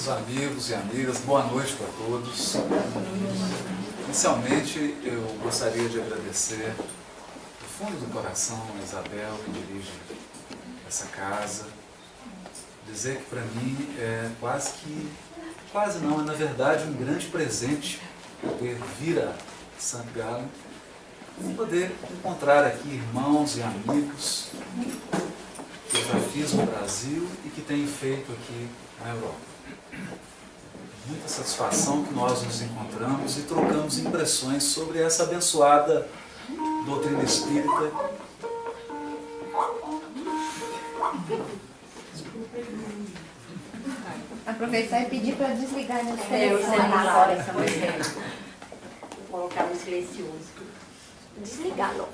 Queridos amigos e amigas, boa noite para todos. Inicialmente, eu gostaria de agradecer do fundo do coração a Isabel, que dirige essa casa. Dizer que para mim é quase não, é na verdade um grande presente poder vir a St. Gallen e poder encontrar aqui irmãos e amigos que eu já fiz no Brasil e que tenho feito aqui na Europa. Muita satisfação que nós nos encontramos e trocamos impressões sobre essa abençoada doutrina espírita. Aproveitar e pedir para desligar o o telefone celular, agora. essa mulher. Vou colocar no silencioso. Desligar logo.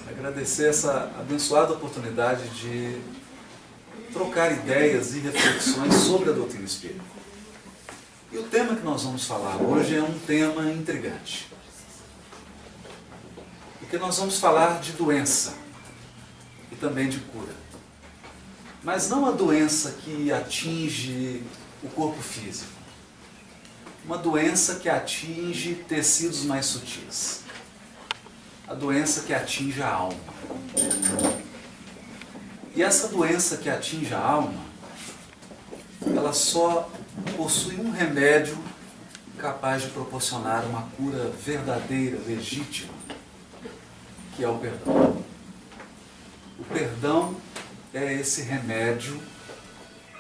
Agradecer essa abençoada oportunidade de trocar ideias e reflexões sobre a doutrina espírita. E o tema que nós vamos falar hoje é um tema intrigante. Porque nós vamos falar de doença e também de cura. Mas não a doença que atinge o corpo físico. Uma doença que atinge tecidos mais sutis. A doença que atinge a alma. E essa doença que atinge a alma, ela só possui um remédio capaz de proporcionar uma cura verdadeira, legítima, que é o perdão. O perdão é esse remédio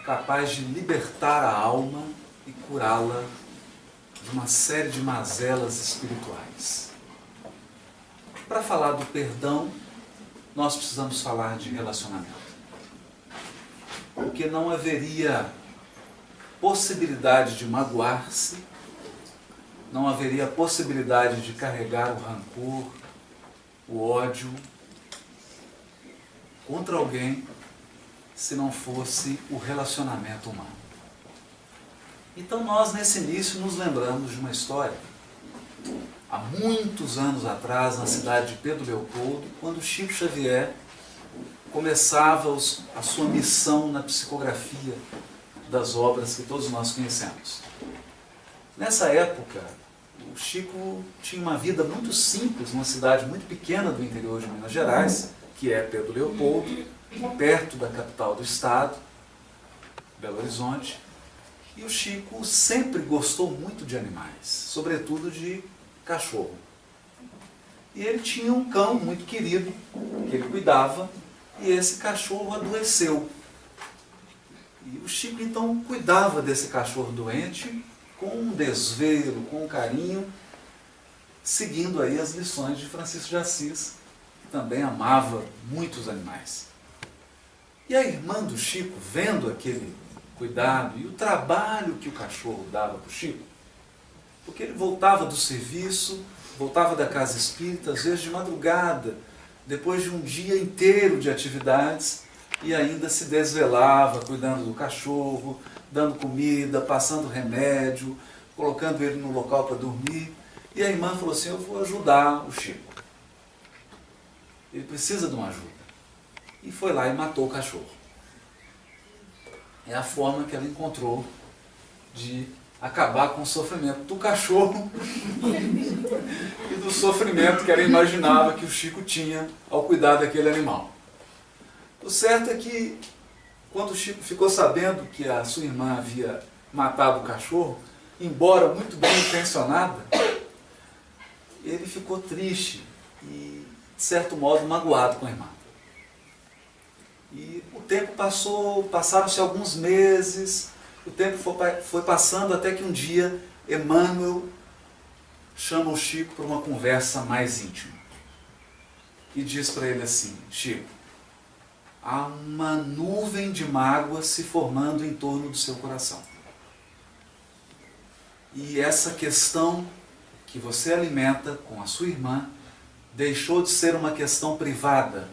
capaz de libertar a alma e curá-la de uma série de mazelas espirituais. Para falar do perdão, nós precisamos falar de relacionamento. Porque não haveria possibilidade de magoar-se, não haveria possibilidade de carregar o rancor, o ódio contra alguém se não fosse o relacionamento humano. Então nós, nesse início, nos lembramos de uma história. Há muitos anos atrás, na cidade de Pedro Leopoldo, quando Chico Xavier começava a sua missão na psicografia das obras que todos nós conhecemos. Nessa época, o Chico tinha uma vida muito simples, numa cidade muito pequena do interior de Minas Gerais, que é Pedro Leopoldo, perto da capital do estado, Belo Horizonte. E o Chico sempre gostou muito de animais, sobretudo de cachorro. E ele tinha um cão muito querido, que ele cuidava, e esse cachorro adoeceu. E o Chico então cuidava desse cachorro doente com um desvelo, com um carinho, seguindo aí as lições de Francisco de Assis, que também amava muito os animais. E a irmã do Chico, vendo aquele cuidado e o trabalho que o cachorro dava para o Chico, porque ele voltava do serviço, voltava da casa espírita, às vezes de madrugada, depois de um dia inteiro de atividades, e ainda se desvelava, cuidando do cachorro, dando comida, passando remédio, colocando ele no local para dormir. E a irmã falou assim: eu vou ajudar o Chico. Ele precisa de uma ajuda. E foi lá e matou o cachorro. É a forma que ela encontrou de acabar com o sofrimento do cachorro e do sofrimento que ela imaginava que o Chico tinha ao cuidar daquele animal. O certo é que, quando o Chico ficou sabendo que a sua irmã havia matado o cachorro, embora muito bem intencionada, ele ficou triste e, de certo modo, magoado com a irmã. E o tempo passou, passaram-se alguns meses, o tempo foi passando até que um dia Emmanuel chama o Chico para uma conversa mais íntima. E diz para ele assim: Chico, há uma nuvem de mágoa se formando em torno do seu coração. E essa questão que você alimenta com a sua irmã deixou de ser uma questão privada,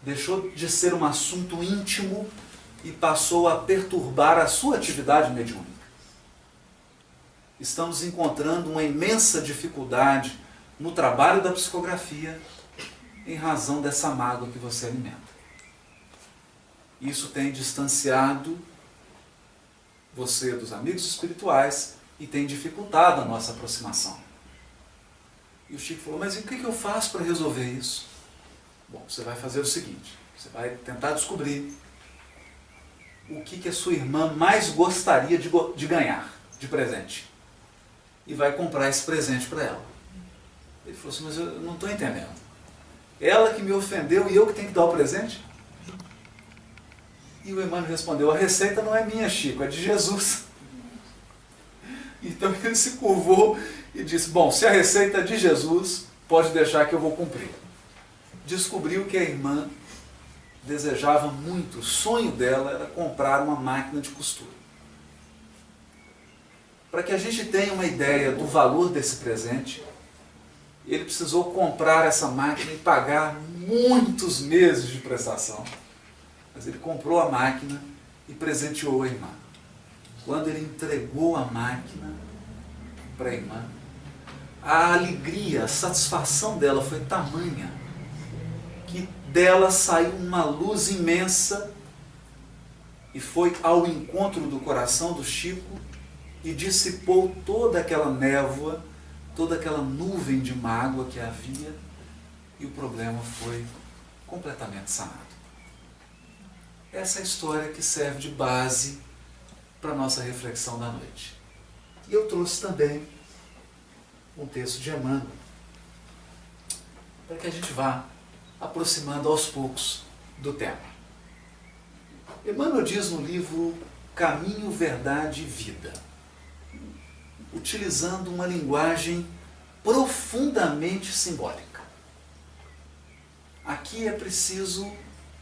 deixou de ser um assunto íntimo e passou a perturbar a sua atividade mediúnica. Estamos encontrando uma imensa dificuldade no trabalho da psicografia em razão dessa mágoa que você alimenta. Isso tem distanciado você dos amigos espirituais e tem dificultado a nossa aproximação. E o Chico falou, mas e o que eu faço para resolver isso? Bom, você vai fazer o seguinte, você vai tentar descobrir o que a sua irmã mais gostaria de ganhar de presente. E vai comprar esse presente para ela. Ele falou assim, mas eu não estou entendendo. Ela que me ofendeu e eu que tenho que dar o presente? E o Emmanuel respondeu, a receita não é minha, Chico, é de Jesus. Então ele se curvou e disse, bom, se a receita é de Jesus, pode deixar que eu vou cumprir. Descobriu que a irmã desejava muito, o sonho dela era comprar uma máquina de costura. Para que a gente tenha uma ideia do valor desse presente, ele precisou comprar essa máquina e pagar muitos meses de prestação. Mas ele comprou a máquina e presenteou a irmã. Quando ele entregou a máquina para a irmã, a alegria, a satisfação dela foi tamanha que dela saiu uma luz imensa e foi ao encontro do coração do Chico e dissipou toda aquela névoa, toda aquela nuvem de mágoa que havia, e o problema foi completamente sanado. Essa é a história que serve de base para a nossa reflexão da noite. E eu trouxe também um texto de Emmanuel, para que a gente vá aproximando aos poucos do tema. Emmanuel diz no livro Caminho, Verdade e Vida, utilizando uma linguagem profundamente simbólica. Aqui é preciso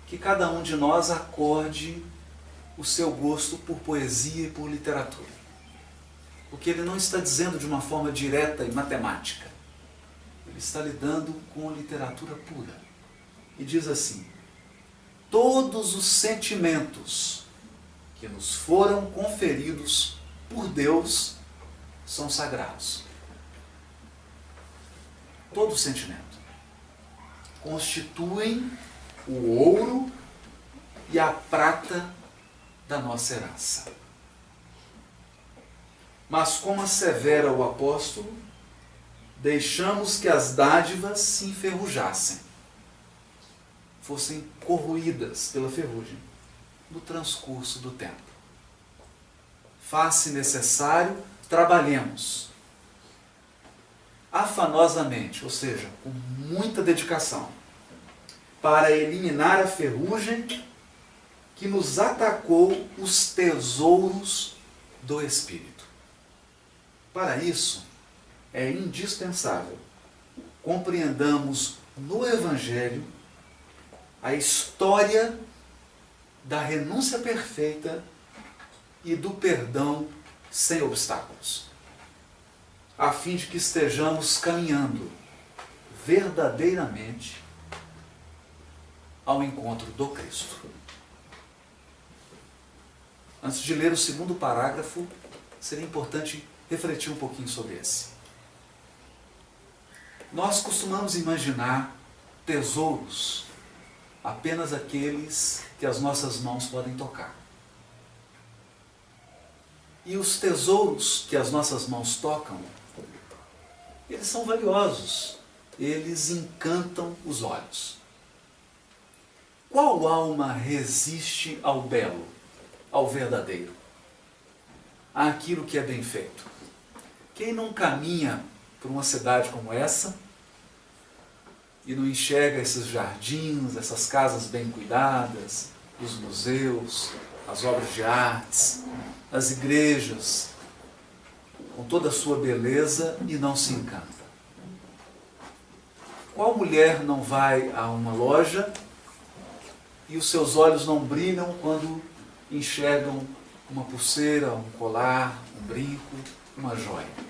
que cada um de nós acorde o seu gosto por poesia e por literatura. Porque ele não está dizendo de uma forma direta e matemática. Ele está lidando com literatura pura. E diz assim, todos os sentimentos que nos foram conferidos por Deus são sagrados. Todo sentimento constituem o ouro e a prata da nossa herança. Mas como assevera o apóstolo, deixamos que as dádivas se enferrujassem, fossem corroídas pela ferrugem no transcurso do tempo. Faz-se necessário, trabalhemos afanosamente, ou seja, com muita dedicação, para eliminar a ferrugem que nos atacou os tesouros do Espírito. Para isso, é indispensável compreendamos no Evangelho a história da renúncia perfeita e do perdão sem obstáculos, a fim de que estejamos caminhando verdadeiramente ao encontro do Cristo. Antes de ler o segundo parágrafo, seria importante refletir um pouquinho sobre esse. Nós costumamos imaginar tesouros apenas aqueles que as nossas mãos podem tocar. E os tesouros que as nossas mãos tocam, eles são valiosos, eles encantam os olhos. Qual alma resiste ao belo, ao verdadeiro, àquilo que é bem feito? Quem não caminha por uma cidade como essa e não enxerga esses jardins, essas casas bem cuidadas, os museus, as obras de artes, as igrejas, com toda a sua beleza e não se encanta? Qual mulher não vai a uma loja e os seus olhos não brilham quando enxergam uma pulseira, um colar, um brinco, uma joia?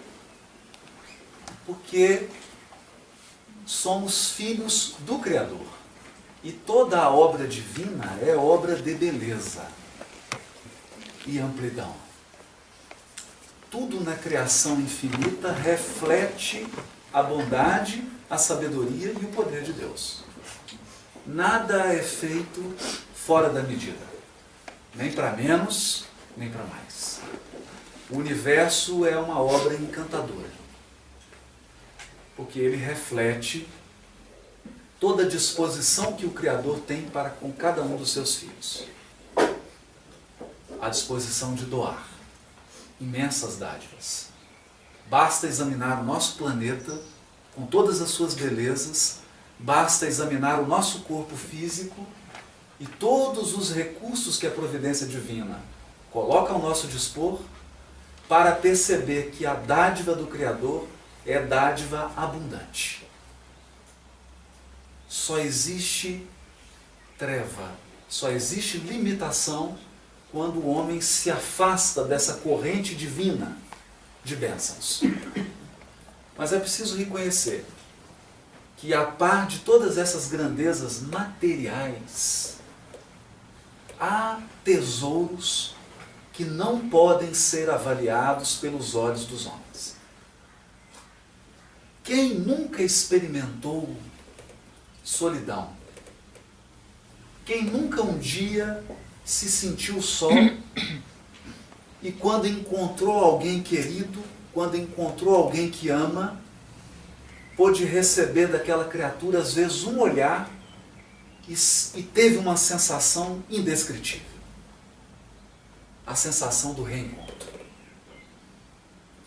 Porque somos filhos do Criador. E toda a obra divina é obra de beleza e amplidão. Tudo na criação infinita reflete a bondade, a sabedoria e o poder de Deus. Nada é feito fora da medida. Nem para menos, nem para mais. O universo é uma obra encantadora, porque ele reflete toda a disposição que o Criador tem para com cada um dos seus filhos. A disposição de doar imensas dádivas. Basta examinar o nosso planeta com todas as suas belezas, basta examinar o nosso corpo físico e todos os recursos que a providência divina coloca ao nosso dispor para perceber que a dádiva do Criador é dádiva abundante. Só existe treva, só existe limitação quando o homem se afasta dessa corrente divina de bênçãos. Mas é preciso reconhecer que, a par de todas essas grandezas materiais, há tesouros que não podem ser avaliados pelos olhos dos homens. Quem nunca experimentou solidão? Quem nunca um dia se sentiu só e quando encontrou alguém querido, quando encontrou alguém que ama, pôde receber daquela criatura às vezes um olhar e teve uma sensação indescritível? A sensação do reencontro.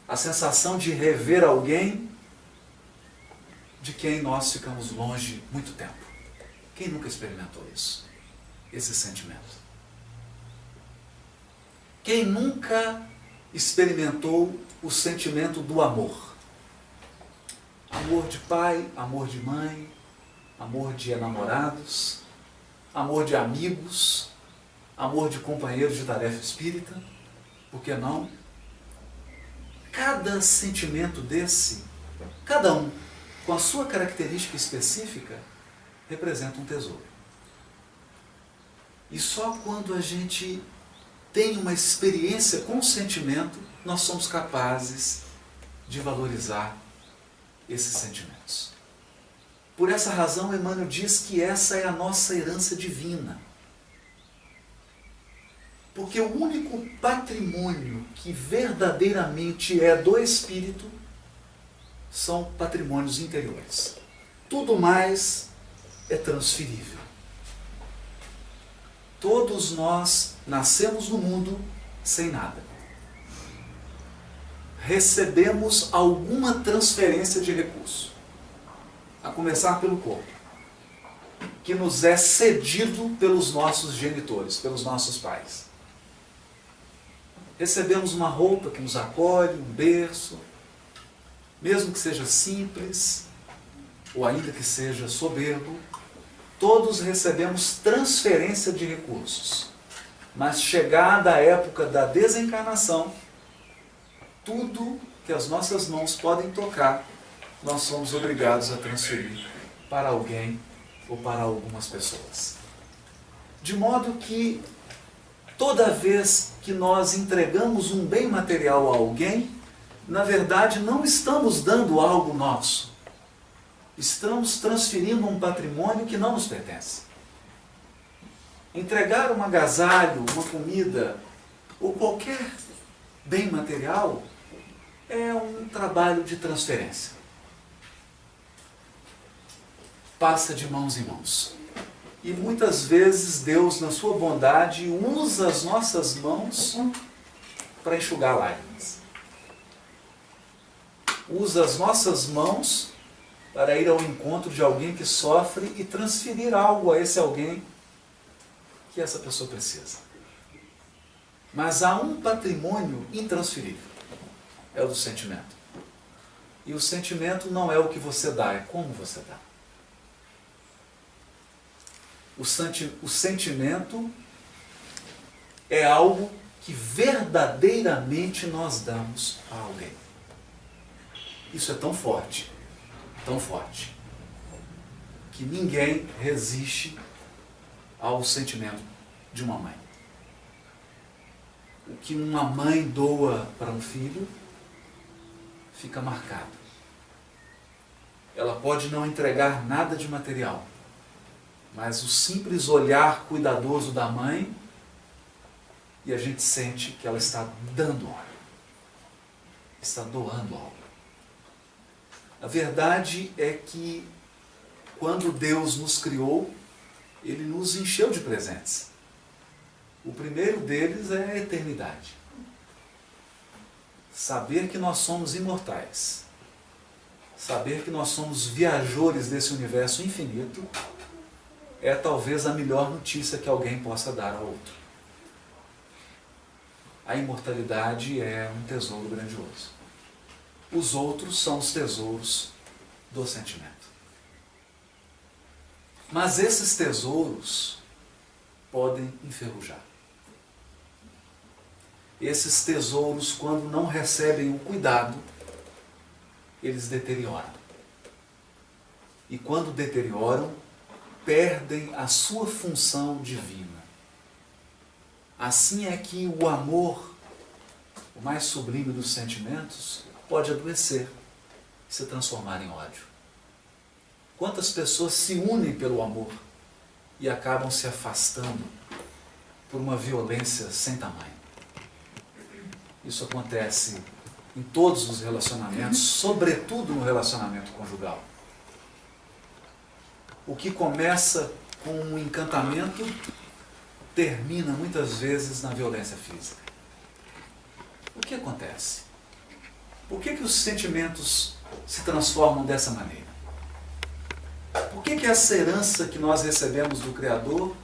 A sensação de rever alguém de quem nós ficamos longe muito tempo. Quem nunca experimentou isso? Esse sentimento. Quem nunca experimentou o sentimento do amor? Amor de pai, amor de mãe, amor de namorados, amor de amigos, amor de companheiros de tarefa espírita, por que não? Cada sentimento desse, cada um, com a sua característica específica, representa um tesouro. E só quando a gente tem uma experiência com o sentimento, nós somos capazes de valorizar esses sentimentos. Por essa razão, Emmanuel diz que essa é a nossa herança divina. Porque o único patrimônio que verdadeiramente é do Espírito são patrimônios interiores. Tudo mais é transferível. Todos nós nascemos no mundo sem nada. Recebemos alguma transferência de recurso, a começar pelo corpo, que nos é cedido pelos nossos genitores, pelos nossos pais. Recebemos uma roupa que nos acolhe, um berço, mesmo que seja simples, ou ainda que seja soberbo, todos recebemos transferência de recursos. Mas chegada a época da desencarnação, tudo que as nossas mãos podem tocar, nós somos obrigados a transferir para alguém ou para algumas pessoas. De modo que, toda vez que nós entregamos um bem material a alguém, na verdade não estamos dando algo nosso. Estamos transferindo um patrimônio que não nos pertence. Entregar um agasalho, uma comida, ou qualquer bem material, é um trabalho de transferência. Passa de mãos em mãos. E muitas vezes Deus, na sua bondade, usa as nossas mãos para enxugar lágrimas. Usa as nossas mãos para ir ao encontro de alguém que sofre e transferir algo a esse alguém que essa pessoa precisa. Mas há um patrimônio intransferível, é o do sentimento. E o sentimento não é o que você dá, é como você dá. O sentimento é algo que verdadeiramente nós damos a alguém. Isso é tão forte, que ninguém resiste ao sentimento de uma mãe. O que uma mãe doa para um filho fica marcado. Ela pode não entregar nada de material, mas o simples olhar cuidadoso da mãe e a gente sente que ela está dando algo, está doando algo. A verdade é que quando Deus nos criou, Ele nos encheu de presentes. O primeiro deles é a eternidade. Saber que nós somos imortais. Saber que nós somos viajores desse universo infinito é talvez a melhor notícia que alguém possa dar ao outro. A imortalidade é um tesouro grandioso. Os outros são os tesouros do sentimento. Mas esses tesouros podem enferrujar. Esses tesouros, quando não recebem o cuidado, eles deterioram. E quando deterioram, perdem a sua função divina. Assim é que o amor, o mais sublime dos sentimentos, pode adoecer e se transformar em ódio. Quantas pessoas se unem pelo amor e acabam se afastando por uma violência sem tamanho? Isso acontece em todos os relacionamentos, sobretudo no relacionamento conjugal. O que começa com um encantamento termina muitas vezes na violência física. O que acontece? Por que os sentimentos se transformam dessa maneira? Por que essa herança que nós recebemos do Criador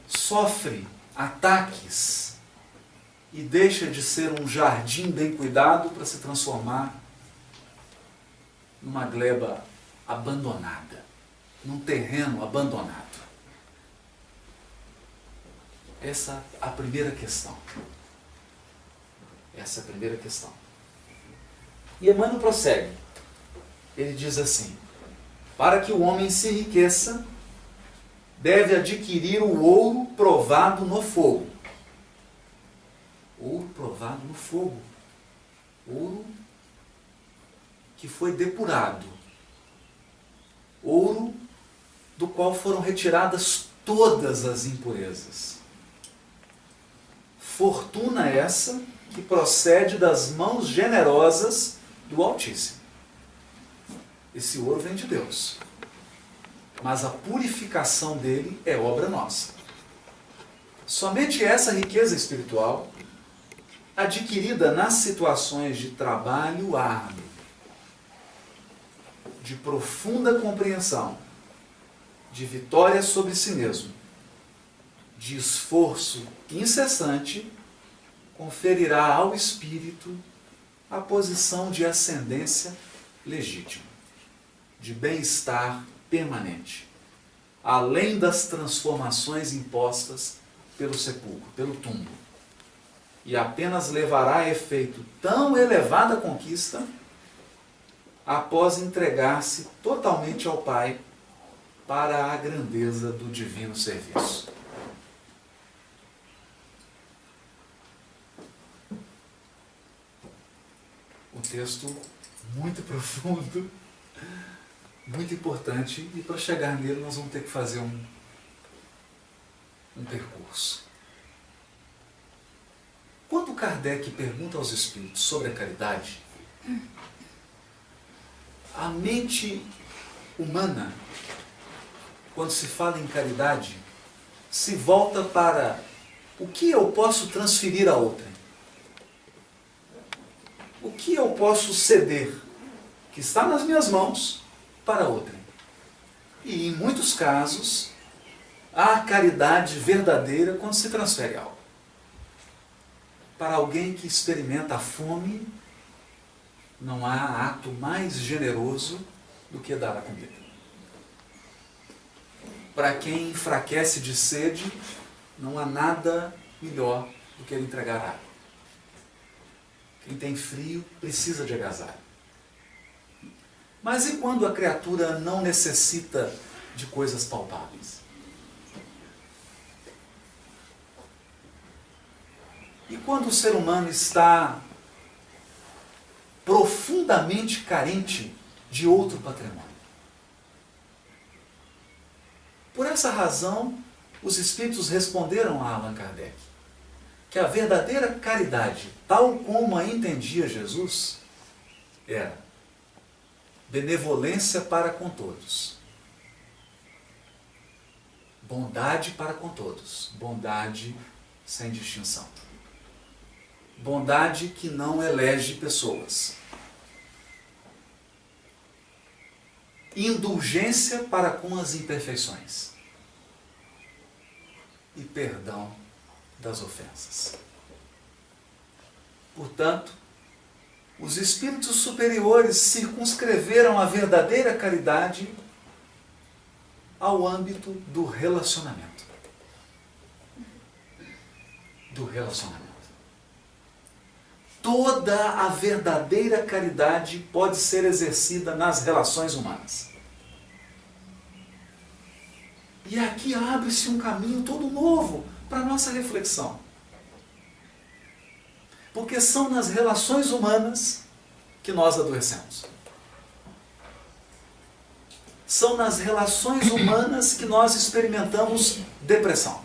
sofre ataques e deixa de ser um jardim bem cuidado para se transformar numa gleba abandonada, num terreno abandonado? Essa é a primeira questão. Essa é a primeira questão. E Emmanuel prossegue. Ele diz assim: para que o homem se enriqueça, deve adquirir o ouro provado no fogo. Ouro provado no fogo. Ouro que foi depurado. Ouro do qual foram retiradas todas as impurezas. Fortuna essa que procede das mãos generosas do Altíssimo. Esse ouro vem de Deus. Mas a purificação dele é obra nossa. Somente essa riqueza espiritual, adquirida nas situações de trabalho árduo, de profunda compreensão, de vitória sobre si mesmo, de esforço incessante, conferirá ao espírito a posição de ascendência legítima, de bem-estar permanente, além das transformações impostas pelo sepulcro, pelo túmulo, e apenas levará a efeito tão elevada conquista após entregar-se totalmente ao Pai para a grandeza do divino serviço. Um texto muito profundo, muito importante, e para chegar nele nós vamos ter que fazer um percurso. Quando Kardec pergunta aos espíritos sobre a caridade, a mente humana, quando se fala em caridade, se volta para o que eu posso transferir a outrem. O que eu posso ceder, que está nas minhas mãos, para outrem. E, em muitos casos, há caridade verdadeira quando se transfere algo. Para alguém que experimenta a fome, não há ato mais generoso do que dar a comida. Para quem enfraquece de sede, não há nada melhor do que entregar água. Quem tem frio precisa de agasalho. Mas e quando a criatura não necessita de coisas palpáveis? E quando o ser humano está profundamente carente de outro patrimônio? Por essa razão, os espíritos responderam a Allan Kardec que a verdadeira caridade, tal como a entendia Jesus, era benevolência para com todos, bondade para com todos, bondade sem distinção, bondade que não elege pessoas, indulgência para com as imperfeições e perdão das ofensas. Portanto, os espíritos superiores circunscreveram a verdadeira caridade ao âmbito do relacionamento. Do relacionamento. Toda a verdadeira caridade pode ser exercida nas relações humanas. E aqui abre-se um caminho todo novo para a nossa reflexão. Porque são nas relações humanas que nós adoecemos. São nas relações humanas que nós experimentamos depressão.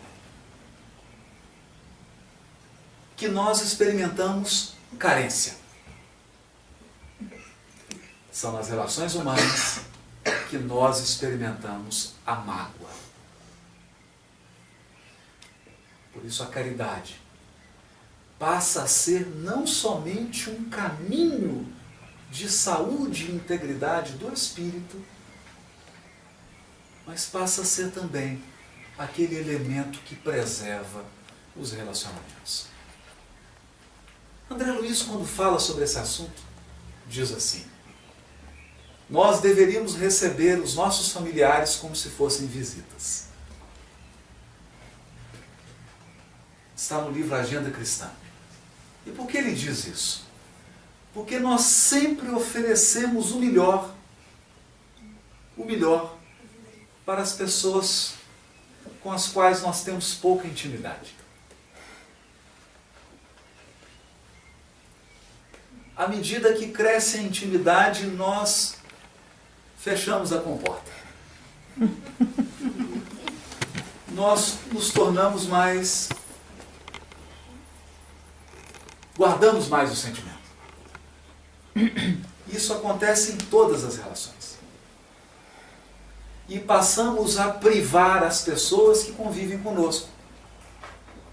Que nós experimentamos carência. São nas relações humanas que nós experimentamos a mágoa. Por isso a caridade passa a ser não somente um caminho de saúde e integridade do espírito, mas passa a ser também aquele elemento que preserva os relacionamentos. André Luiz, quando fala sobre esse assunto, diz assim: nós deveríamos receber os nossos familiares como se fossem visitas. Está no livro Agenda Cristã. E por que ele diz isso? Porque nós sempre oferecemos o melhor para as pessoas com as quais nós temos pouca intimidade. À medida que cresce a intimidade, nós fechamos a comporta. Nós nos tornamos mais... guardamos mais o sentimento. Isso acontece em todas as relações. E passamos a privar as pessoas que convivem conosco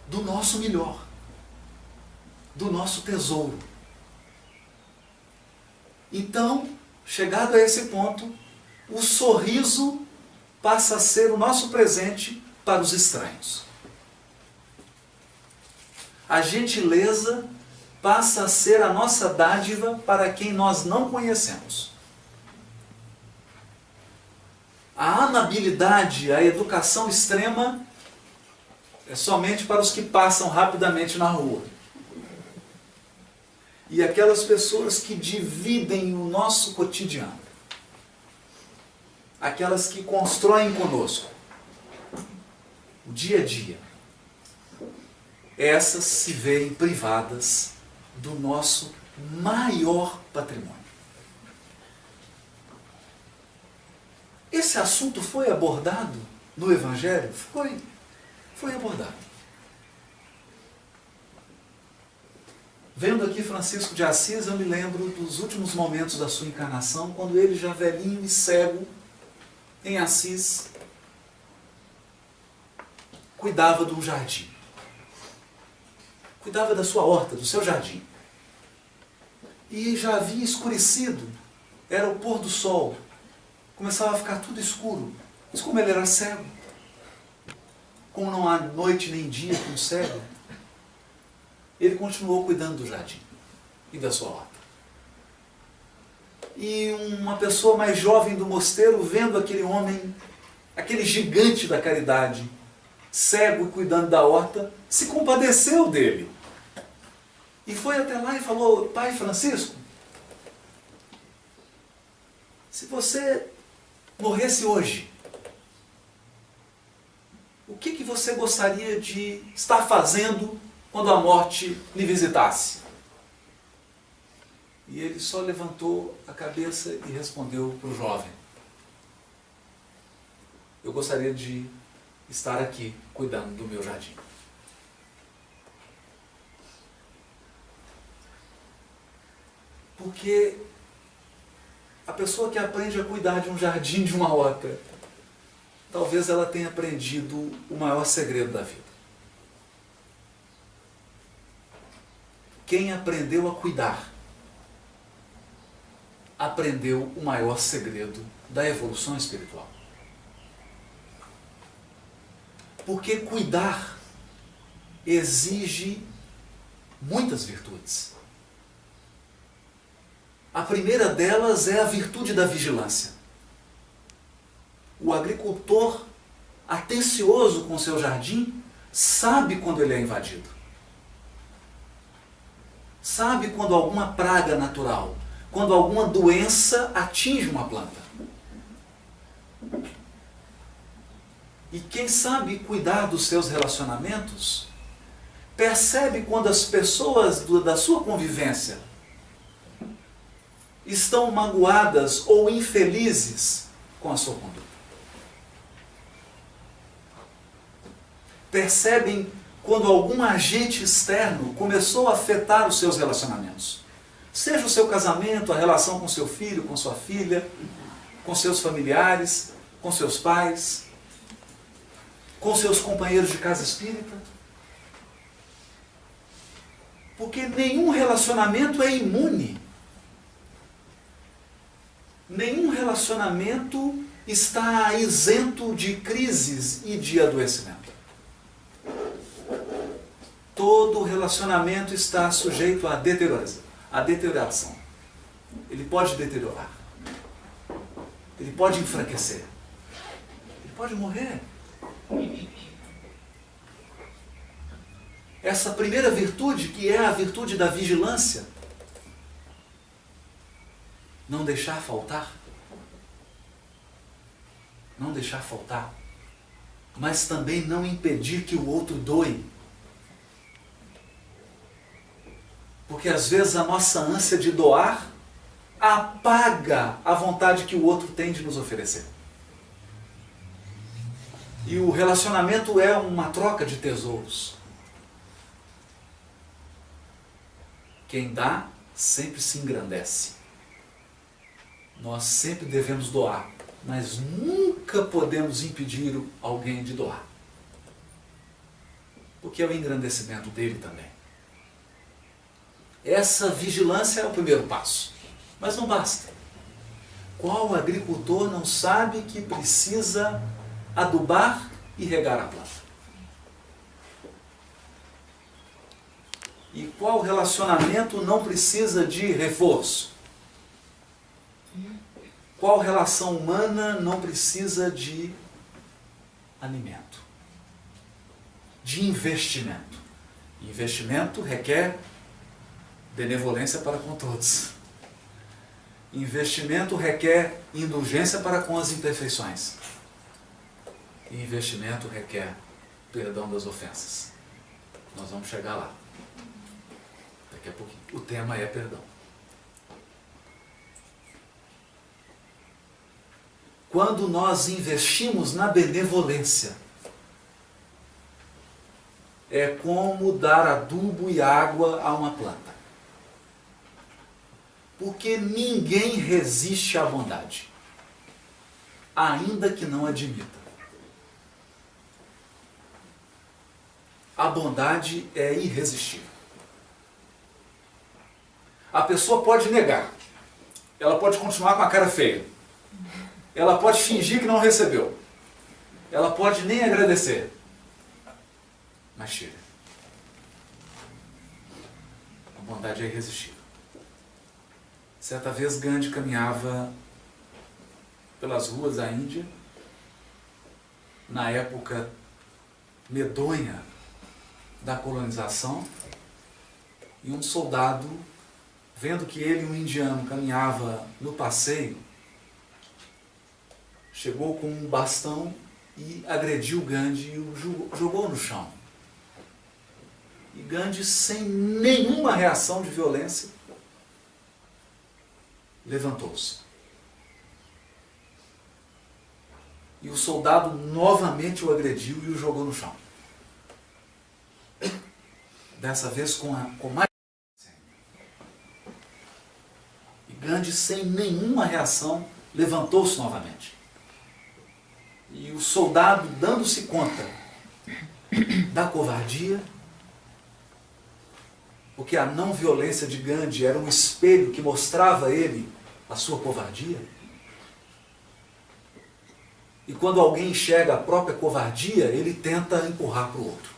do nosso melhor, do nosso tesouro. Então, chegado a esse ponto, o sorriso passa a ser o nosso presente para os estranhos. A gentileza passa a ser a nossa dádiva para quem nós não conhecemos. A amabilidade, a educação extrema é somente para os que passam rapidamente na rua. E aquelas pessoas que dividem o nosso cotidiano. Aquelas que constroem conosco o dia a dia. Essas se veem privadas do nosso maior patrimônio. Esse assunto foi abordado no Evangelho? Foi abordado. Vendo aqui Francisco de Assis, eu me lembro dos últimos momentos da sua encarnação, quando ele, já velhinho e cego, em Assis, cuidava de um jardim. Cuidava da sua horta, do seu jardim. E já havia escurecido, era o pôr do sol. Começava a ficar tudo escuro. Mas como ele era cego, como não há noite nem dia com o cego, ele continuou cuidando do jardim e da sua horta. E uma pessoa mais jovem do mosteiro, vendo aquele homem, aquele gigante da caridade, cego e cuidando da horta, se compadeceu dele. E foi até lá e falou: Pai Francisco, se você morresse hoje, o que você gostaria de estar fazendo quando a morte lhe visitasse? E ele só levantou a cabeça e respondeu para o jovem: eu gostaria de estar aqui cuidando do meu jardim. Porque a pessoa que aprende a cuidar de um jardim de uma horta, talvez ela tenha aprendido o maior segredo da vida. Quem aprendeu a cuidar, aprendeu o maior segredo da evolução espiritual. Porque cuidar exige muitas virtudes. A primeira delas é a virtude da vigilância. O agricultor, atencioso com seu jardim, sabe quando ele é invadido. Sabe quando alguma praga natural, quando alguma doença atinge uma planta. E quem sabe cuidar dos seus relacionamentos, percebe quando as pessoas da sua convivência estão magoadas ou infelizes com a sua conduta. Percebem quando algum agente externo começou a afetar os seus relacionamentos. Seja o seu casamento, a relação com seu filho, com sua filha, com seus familiares, com seus pais, com seus companheiros de casa espírita. Porque nenhum relacionamento é imune. Nenhum relacionamento está isento de crises e de adoecimento. Todo relacionamento está sujeito à deterioração. Ele pode deteriorar. Ele pode enfraquecer. Ele pode morrer. Essa primeira virtude, que é a virtude da vigilância, não deixar faltar. Não deixar faltar. Mas também não impedir que o outro doe. Porque às vezes a nossa ânsia de doar apaga a vontade que o outro tem de nos oferecer. E o relacionamento é uma troca de tesouros. Quem dá sempre se engrandece. Nós sempre devemos doar, mas nunca podemos impedir alguém de doar. Porque é o engrandecimento dele também. Essa vigilância é o primeiro passo. Mas não basta. Qual agricultor não sabe que precisa adubar e regar a planta? E qual relacionamento não precisa de reforço? Qual relação humana não precisa de alimento? De investimento? Investimento requer benevolência para com todos. Investimento requer indulgência para com as imperfeições. E investimento requer perdão das ofensas. Nós vamos chegar lá. Daqui a pouquinho. O tema é perdão. Quando nós investimos na benevolência, é como dar adubo e água a uma planta. Porque ninguém resiste à bondade, ainda que não admita. A bondade é irresistível. A pessoa pode negar, ela pode continuar com a cara feia, ela pode fingir que não recebeu, ela pode nem agradecer, mas tira. A bondade é irresistível. Certa vez Gandhi caminhava pelas ruas da Índia, na época medonha da colonização, e um soldado, vendo que ele, um indiano, caminhava no passeio, chegou com um bastão e agrediu Gandhi e o jogou no chão. E Gandhi, sem nenhuma reação de violência, levantou-se. E o soldado novamente o agrediu e o jogou no chão. Dessa vez com mais. E Gandhi, sem nenhuma reação, levantou-se novamente. E o soldado, dando-se conta da covardia, porque a não violência de Gandhi era um espelho que mostrava a ele a sua covardia. E quando alguém enxerga a própria covardia, ele tenta empurrar para o outro.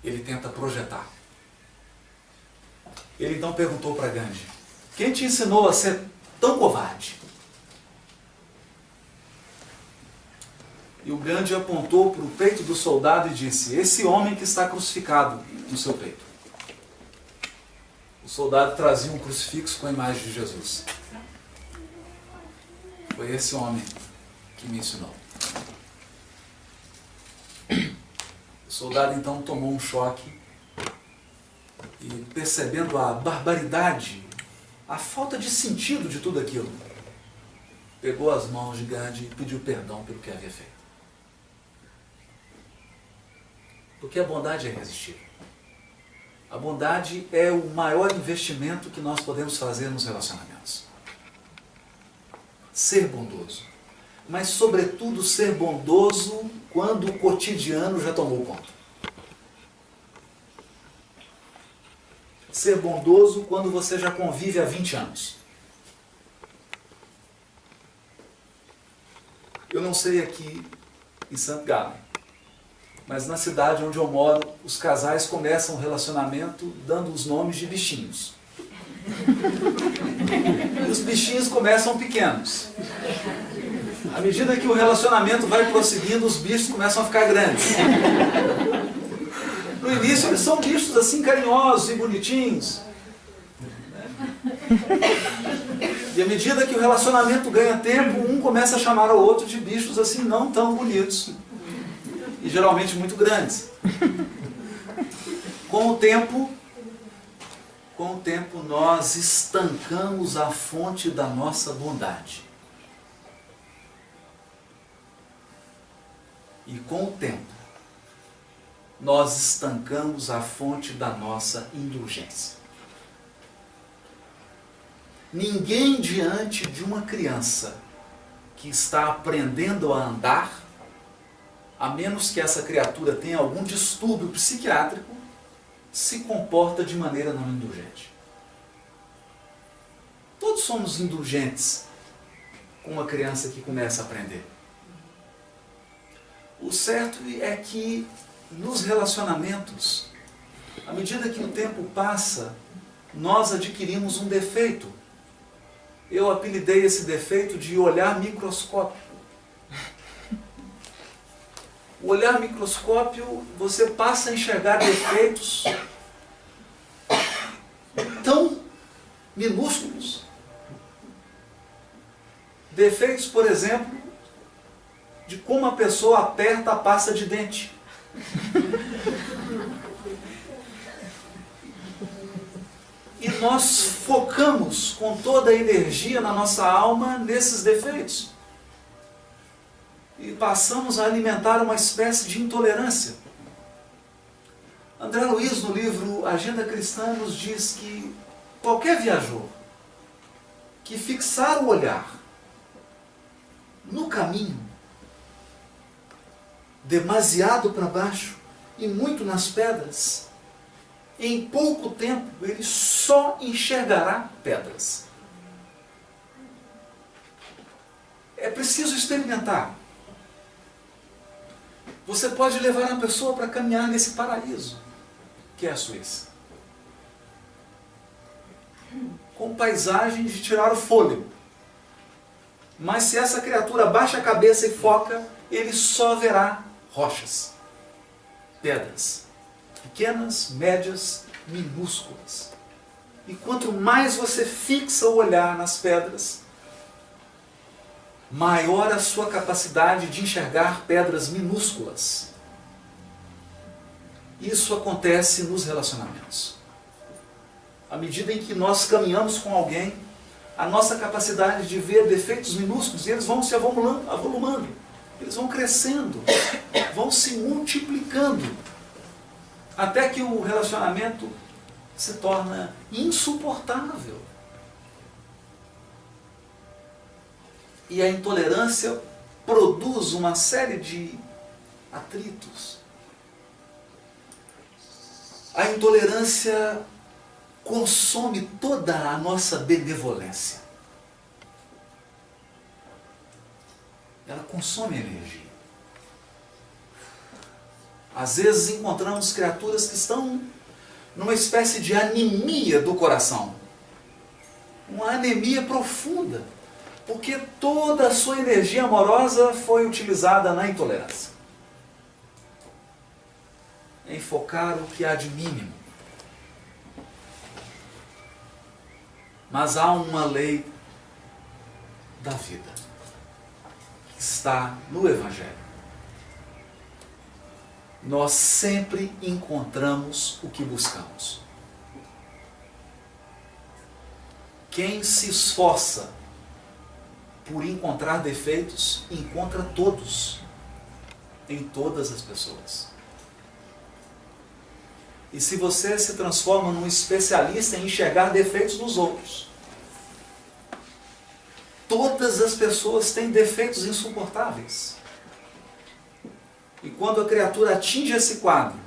Ele tenta projetar. Ele então perguntou para Gandhi: quem te ensinou a ser tão covarde? E o Gandhi apontou para o peito do soldado e disse: esse homem que está crucificado no seu peito. O soldado trazia um crucifixo com a imagem de Jesus. Foi esse homem que me ensinou. O soldado então tomou um choque e, percebendo a barbaridade, a falta de sentido de tudo aquilo, pegou as mãos de Gandhi e pediu perdão pelo que havia feito. Porque a bondade é irresistível. A bondade é o maior investimento que nós podemos fazer nos relacionamentos. Ser bondoso. Mas, sobretudo, ser bondoso quando o cotidiano já tomou conta. Ser bondoso quando você já convive há 20 anos. Eu não sei aqui em St. Gallen, mas na cidade onde eu moro, os casais começam um relacionamento dando os nomes de bichinhos. E os bichinhos começam pequenos. À medida que o relacionamento vai prosseguindo, os bichos começam a ficar grandes. No início eles são bichos assim carinhosos e bonitinhos. E à medida que o relacionamento ganha tempo, um começa a chamar o outro de bichos assim não tão bonitos. E geralmente muito grandes. Com o tempo nós estancamos a fonte da nossa bondade. E com o tempo nós estancamos a fonte da nossa indulgência. Ninguém diante de uma criança que está aprendendo a andar, a menos que essa criatura tenha algum distúrbio psiquiátrico, se comporta de maneira não indulgente. Todos somos indulgentes com uma criança que começa a aprender. O certo é que nos relacionamentos, à medida que o tempo passa, nós adquirimos um defeito. Eu apelidei esse defeito de olhar microscópio. O olhar microscópio, você passa a enxergar defeitos tão minúsculos. Defeitos, por exemplo, de como a pessoa aperta a pasta de dente. E nós focamos com toda a energia na nossa alma nesses defeitos. E passamos a alimentar uma espécie de intolerância. André Luiz, no livro Agenda Cristã, nos diz que qualquer viajor que fixar o olhar no caminho, demasiado para baixo e muito nas pedras, em pouco tempo ele só enxergará pedras. É preciso experimentar. Você pode levar a pessoa para caminhar nesse paraíso, que é a Suíça. Com paisagens de tirar o fôlego. Mas se essa criatura baixa a cabeça e foca, ele só verá rochas, pedras, pequenas, médias, minúsculas. E quanto mais você fixa o olhar nas pedras, maior a sua capacidade de enxergar pedras minúsculas. Isso acontece nos relacionamentos. À medida em que nós caminhamos com alguém, a nossa capacidade de ver defeitos minúsculos, e eles vão se avolumando, eles vão crescendo, vão se multiplicando, até que o relacionamento se torna insuportável. E a intolerância produz uma série de atritos. A intolerância consome toda a nossa benevolência. Ela consome energia. Às vezes encontramos criaturas que estão numa espécie de anemia do coração. Uma anemia profunda. Porque toda a sua energia amorosa foi utilizada na intolerância. Em focar o que há de mínimo. Mas há uma lei da vida que está no Evangelho. Nós sempre encontramos o que buscamos. Quem se esforça por encontrar defeitos, encontra todos, em todas as pessoas. E se você se transforma num especialista em enxergar defeitos nos outros, todas as pessoas têm defeitos insuportáveis. E quando a criatura atinge esse quadro,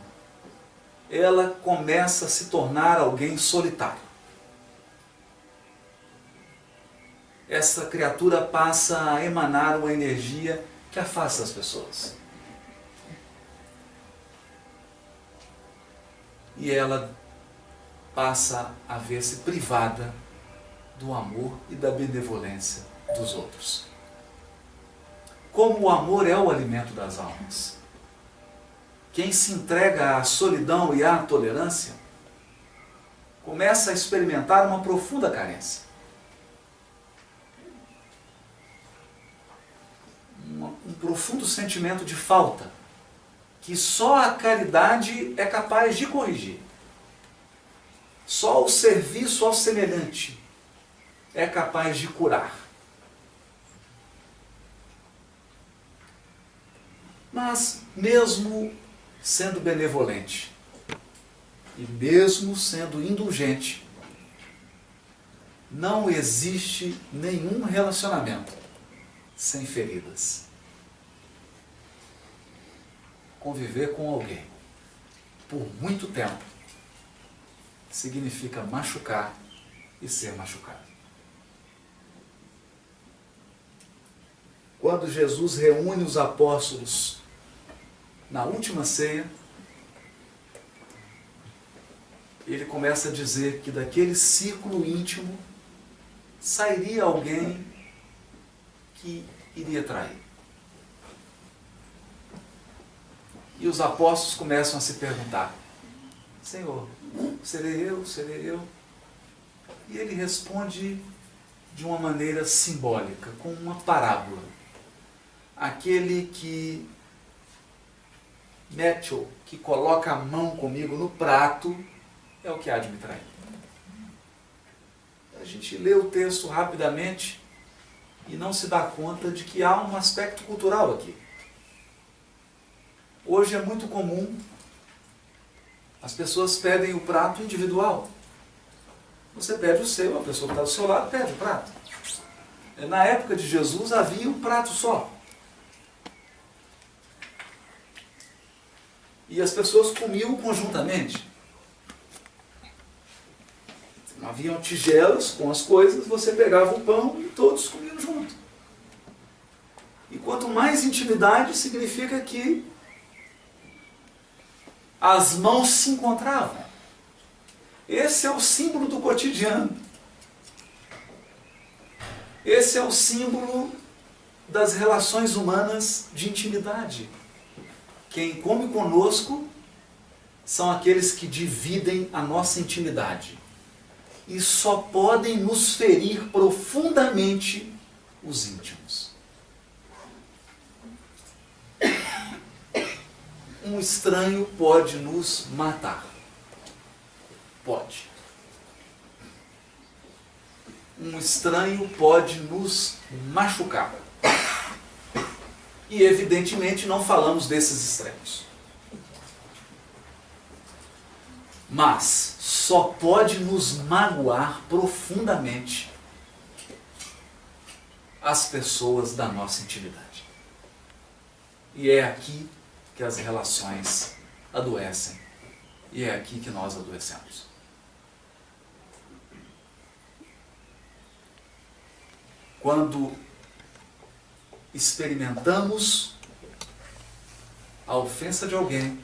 ela começa a se tornar alguém solitário. Essa criatura passa a emanar uma energia que afasta as pessoas. E ela passa a ver-se privada do amor e da benevolência dos outros. Como o amor é o alimento das almas, quem se entrega à solidão e à tolerância começa a experimentar uma profunda carência. Um profundo sentimento de falta, que só a caridade é capaz de corrigir. Só o serviço ao semelhante é capaz de curar. Mas, mesmo sendo benevolente, e mesmo sendo indulgente, não existe nenhum relacionamento sem feridas. Conviver com alguém por muito tempo significa machucar e ser machucado. Quando Jesus reúne os apóstolos na última ceia, ele começa a dizer que daquele círculo íntimo sairia alguém que iria trair. E os apóstolos começam a se perguntar: Senhor, serei eu? Serei eu? E ele responde de uma maneira simbólica, com uma parábola. Aquele que mete, que coloca a mão comigo no prato, é o que há de me trair. A gente lê o texto rapidamente e não se dá conta de que há um aspecto cultural aqui. Hoje é muito comum, as pessoas pedem o prato individual. Você pede o seu, a pessoa que está do seu lado pede o prato. Na época de Jesus havia um prato só. E as pessoas comiam conjuntamente. Haviam tigelas com as coisas, você pegava o pão e todos comiam junto. E quanto mais intimidade, significa que as mãos se encontravam. Esse é o símbolo do cotidiano. Esse é o símbolo das relações humanas de intimidade. Quem come conosco são aqueles que dividem a nossa intimidade. E só podem nos ferir profundamente os íntimos. Um estranho pode nos matar. Pode. um estranho pode nos machucar. E evidentemente não falamos desses extremos. Mas só pode nos magoar profundamente as pessoas da nossa intimidade. E é aqui que as relações adoecem. E é aqui que nós adoecemos. Quando experimentamos a ofensa de alguém,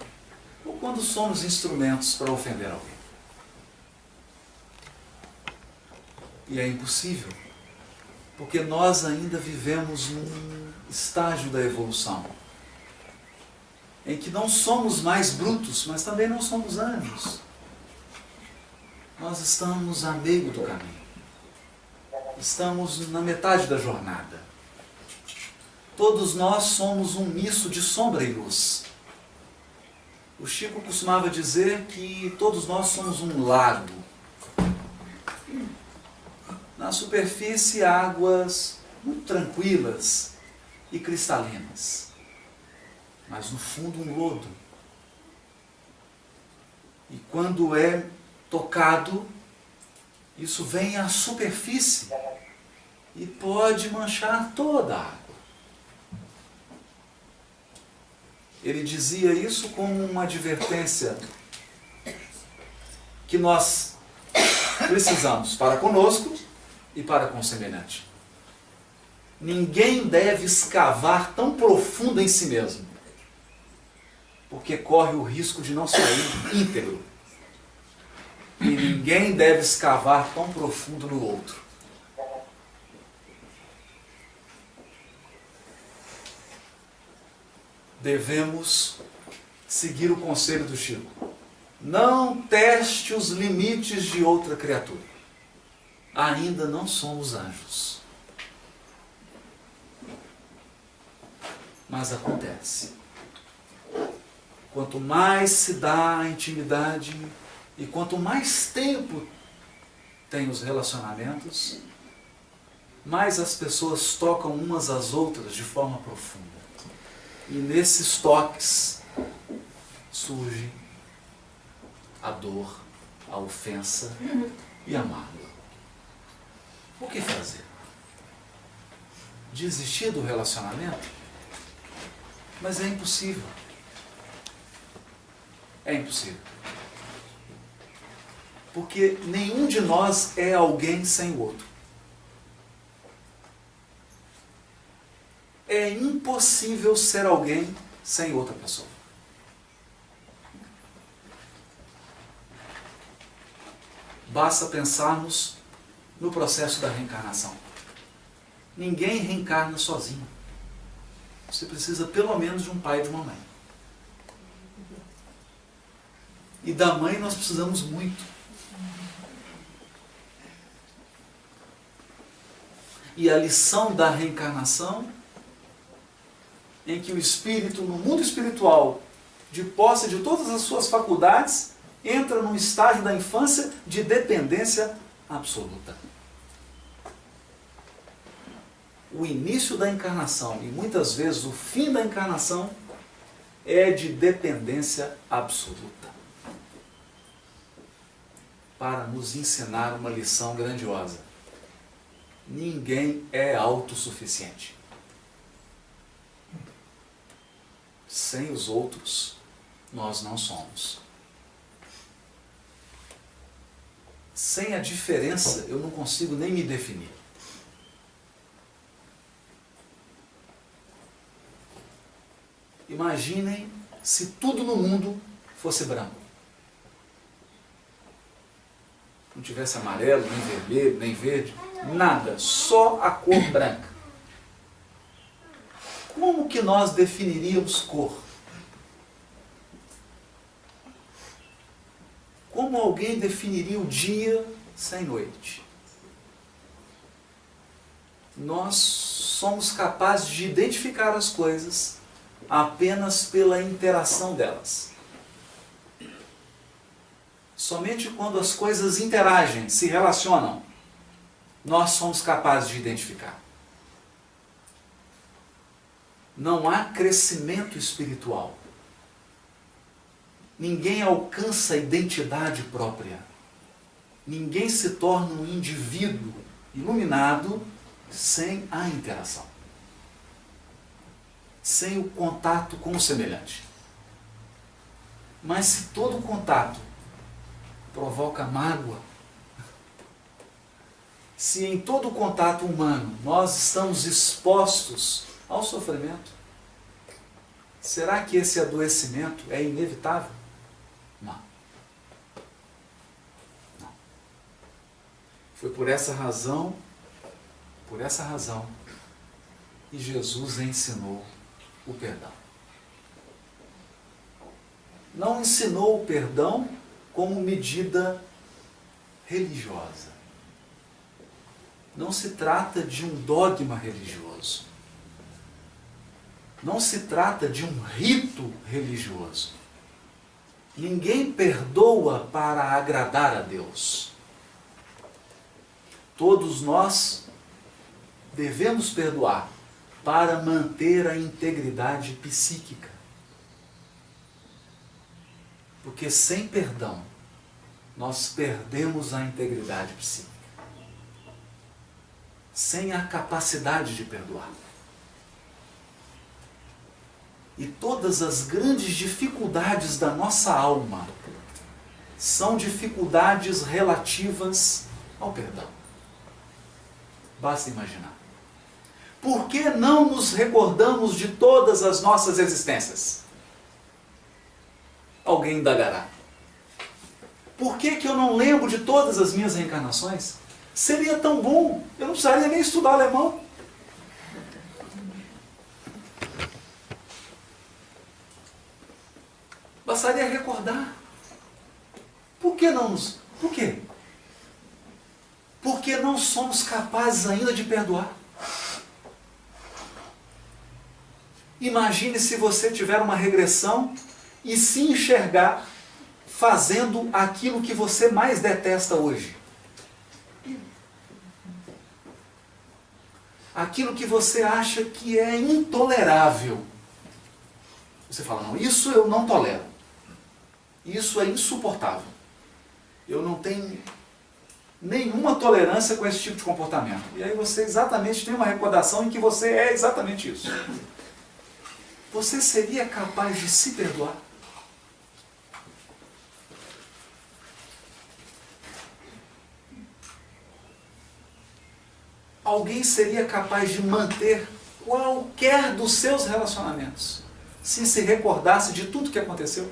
ou quando somos instrumentos para ofender alguém. E é impossível, porque nós ainda vivemos num estágio da evolução, em que não somos mais brutos, mas também não somos anjos. Nós estamos a meio do caminho. Estamos na metade da jornada. Todos nós somos um misto de sombra e luz. O Chico costumava dizer que todos nós somos um lago. Na superfície, águas muito tranquilas e cristalinas. Mas no fundo, um lodo. E quando é tocado, isso vem à superfície e pode manchar toda a água. Ele dizia isso como uma advertência que nós precisamos para conosco e para com o semelhante. Ninguém deve escavar tão profundo em si mesmo, porque corre o risco de não sair íntegro. E ninguém deve escavar tão profundo no outro. Devemos seguir o conselho do Chico. Não teste os limites de outra criatura. Ainda não somos anjos. Mas acontece. Quanto mais se dá a intimidade e quanto mais tempo tem os relacionamentos, mais as pessoas tocam umas às outras de forma profunda. E nesses toques surge a dor, a ofensa e a mágoa. O que fazer? Desistir do relacionamento? Mas é impossível. É impossível. Porque nenhum de nós é alguém sem o outro. É impossível ser alguém sem outra pessoa. Basta pensarmos no processo da reencarnação. Ninguém reencarna sozinho. Você precisa pelo menos de um pai e de uma mãe. E da mãe nós precisamos muito. E a lição da reencarnação, em que o espírito, no mundo espiritual, de posse de todas as suas faculdades, entra num estágio da infância de dependência absoluta. O início da encarnação e muitas vezes o fim da encarnação é de dependência absoluta. Para nos ensinar uma lição grandiosa. Ninguém é autossuficiente. Sem os outros, nós não somos. Sem a diferença, eu não consigo nem me definir. Imaginem se tudo no mundo fosse branco. Não tivesse amarelo, nem vermelho, nem verde, nada, só a cor branca. Como que nós definiríamos cor? Como alguém definiria o dia sem noite? Nós somos capazes de identificar as coisas apenas pela interação delas. Somente quando as coisas interagem, se relacionam, nós somos capazes de identificar. Não há crescimento espiritual. Ninguém alcança a identidade própria. Ninguém se torna um indivíduo iluminado sem a interação. Sem o contato com o semelhante. Mas se todo contato provoca mágoa, se em todo contato humano nós estamos expostos ao sofrimento, será que esse adoecimento é inevitável? Não. Não. Foi por essa razão, que Jesus ensinou o perdão. Não ensinou o perdão como medida religiosa. Não se trata de um dogma religioso. Não se trata de um rito religioso. Ninguém perdoa para agradar a Deus. Todos nós devemos perdoar para manter a integridade psíquica. Porque sem perdão, nós perdemos a integridade psíquica. Sem a capacidade de perdoar. E todas as grandes dificuldades da nossa alma são dificuldades relativas ao perdão. Basta imaginar. Por que não nos recordamos de todas as nossas existências? Alguém indagará. Por que eu não lembro de todas as minhas reencarnações? Seria tão bom, eu não precisaria nem estudar alemão. Bastaria recordar. Por que não nos... Por quê? Porque não somos capazes ainda de perdoar. Imagine se você tiver uma regressão e se enxergar fazendo aquilo que você mais detesta hoje. Aquilo que você acha que é intolerável. Você fala, não, isso eu não tolero. Isso é insuportável. Eu não tenho nenhuma tolerância com esse tipo de comportamento. E aí você exatamente tem uma recordação em que você é exatamente isso. Você seria capaz de se perdoar? Alguém seria capaz de manter qualquer dos seus relacionamentos se recordasse de tudo que aconteceu?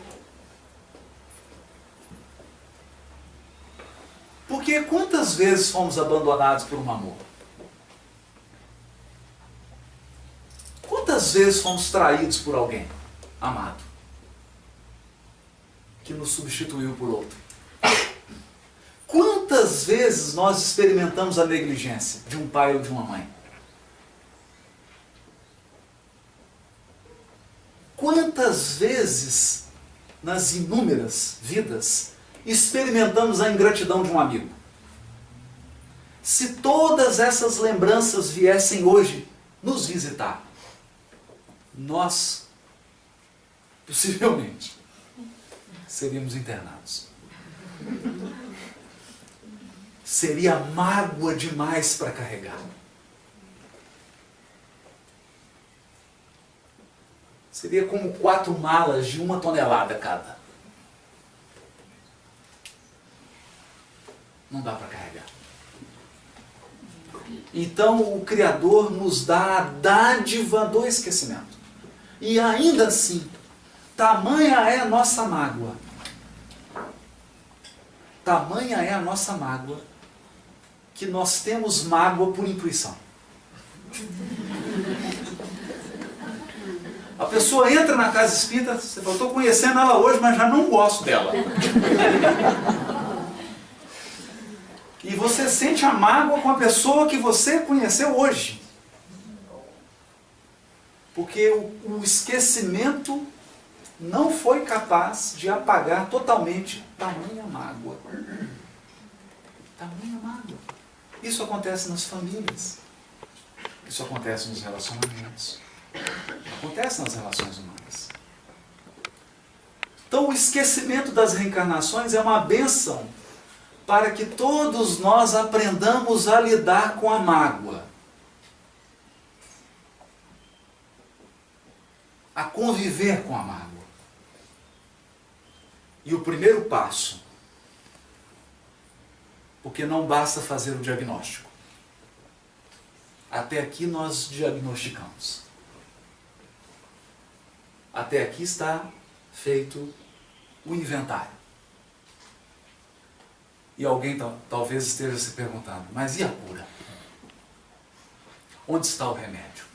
Porque quantas vezes fomos abandonados por um amor? Quantas vezes fomos traídos por alguém amado, que nos substituiu por outro? Quantas vezes nós experimentamos a negligência de um pai ou de uma mãe? Quantas vezes, nas inúmeras vidas, experimentamos a ingratidão de um amigo? Se todas essas lembranças viessem hoje nos visitar, nós, possivelmente, seríamos internados. Seria mágoa demais para carregar. Seria como 4 malas de 1 tonelada cada. Não dá para carregar. Então o Criador nos dá a dádiva do esquecimento. E ainda assim, tamanha é a nossa mágoa. Tamanha é a nossa mágoa que nós temos mágoa por intuição. A pessoa entra na casa espírita, você fala, estou conhecendo ela hoje, mas já não gosto dela. E você sente a mágoa com a pessoa que você conheceu hoje. Porque o esquecimento não foi capaz de apagar totalmente tamanha mágoa. Tamanha mágoa. Isso acontece nas famílias. Isso acontece nos relacionamentos. Acontece nas relações humanas. Então o esquecimento das reencarnações é uma bênção para que todos nós aprendamos a lidar com a mágoa. A conviver com a mágoa. E o primeiro passo, porque não basta fazer o diagnóstico. Até aqui nós diagnosticamos. Até aqui está feito o inventário. E alguém talvez esteja se perguntando, mas e a cura? Onde está o remédio?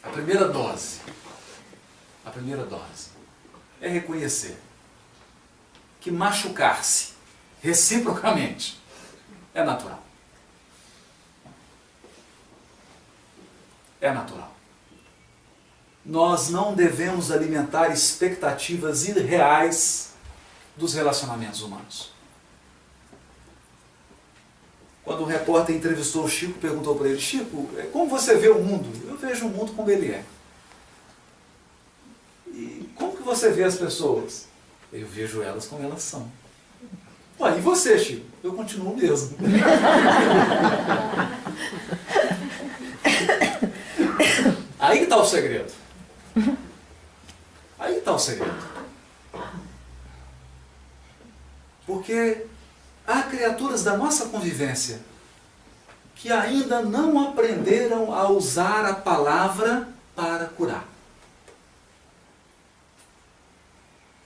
A primeira dose é reconhecer que machucar-se reciprocamente é natural. É natural. Nós não devemos alimentar expectativas irreais dos relacionamentos humanos. Quando o repórter entrevistou o Chico, perguntou para ele, Chico, como você vê o mundo? Eu vejo o mundo como ele é. E como que você vê as pessoas? Eu vejo elas como elas são. Ué, e você, Chico? Eu continuo mesmo. Aí que está o segredo. Aí está o segredo. Porque há criaturas da nossa convivência que ainda não aprenderam a usar a palavra para curar.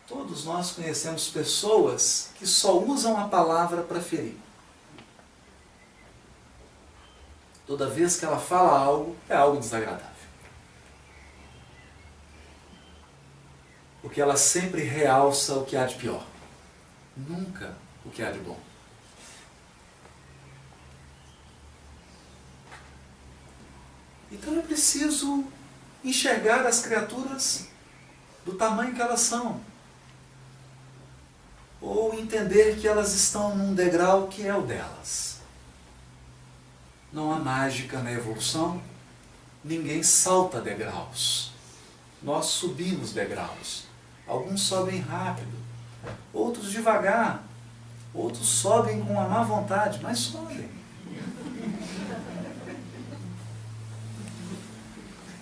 Todos nós conhecemos pessoas que só usam a palavra para ferir. Toda vez que ela fala algo, é algo desagradável. Porque ela sempre realça o que há de pior. Nunca o que há de bom. Então é preciso enxergar as criaturas do tamanho que elas são. Ou entender que elas estão num degrau que é o delas. Não há mágica na evolução. Ninguém salta degraus. Nós subimos degraus. Alguns sobem rápido, outros devagar, outros sobem com a má vontade, mas sobem.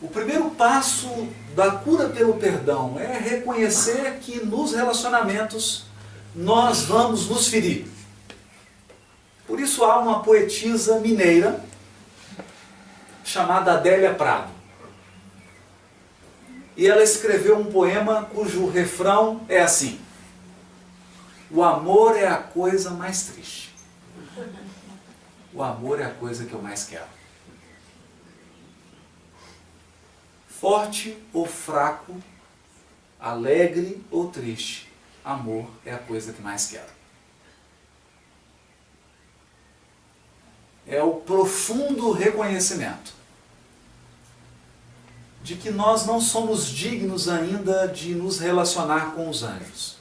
O primeiro passo da cura pelo perdão é reconhecer que nos relacionamentos nós vamos nos ferir. Por isso há uma poetisa mineira chamada Adélia Prado. E ela escreveu um poema cujo refrão é assim: o amor é a coisa mais triste. O amor é a coisa que eu mais quero. Forte ou fraco, alegre ou triste, amor é a coisa que mais quero. É o profundo reconhecimento de que nós não somos dignos ainda de nos relacionar com os anjos.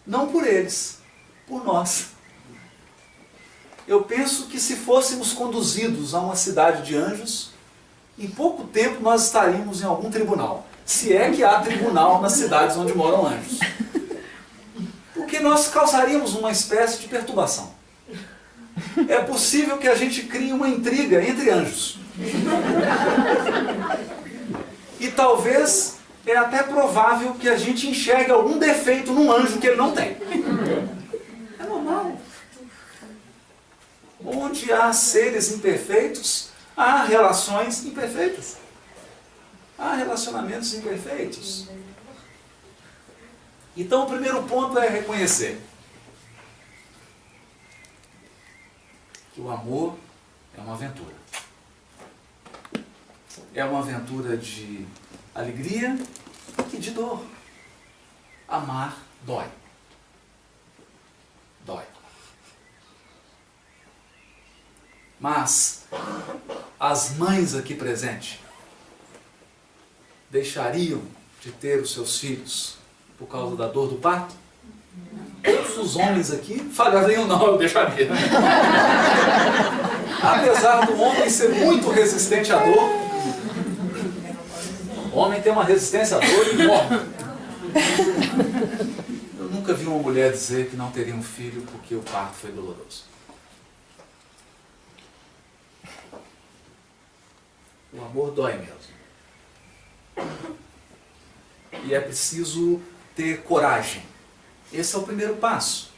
Não por eles, por nós. Eu penso que se fôssemos conduzidos a uma cidade de anjos, em pouco tempo nós estaríamos em algum tribunal. Se é que há tribunal nas cidades onde moram anjos. Porque nós causaríamos uma espécie de perturbação. É possível que a gente crie uma intriga entre anjos. E talvez é até provável que a gente enxergue algum defeito num anjo que ele não tem. É normal. Onde há seres imperfeitos, há relações imperfeitas. Há relacionamentos imperfeitos. Então o primeiro ponto é reconhecer que o amor é uma aventura. É uma aventura de alegria e de dor. Amar dói. Dói. Mas as mães aqui presentes deixariam de ter os seus filhos por causa da dor do parto? todos os homens aqui falhariam, não, eu deixaria. Apesar do homem ser muito resistente à dor, o homem tem uma resistência à dor e morre. Eu nunca vi uma mulher dizer que não teria um filho porque o parto foi doloroso. O amor dói mesmo. E é preciso ter coragem. Esse é o primeiro passo.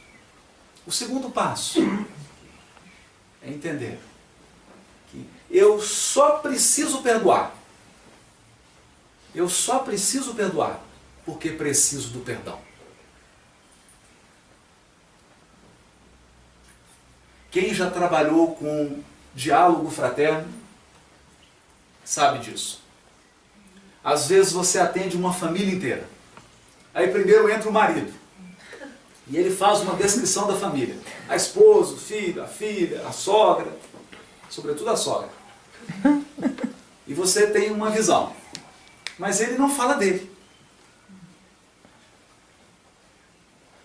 O segundo passo é entender que eu só preciso perdoar. Eu só preciso perdoar porque preciso do perdão. Quem já trabalhou com diálogo fraterno sabe disso. Às vezes você atende uma família inteira. Aí primeiro entra o marido. E ele faz uma descrição da família. A esposa, o filho, a filha, a sogra. Sobretudo a sogra. E você tem uma visão. Mas ele não fala dele.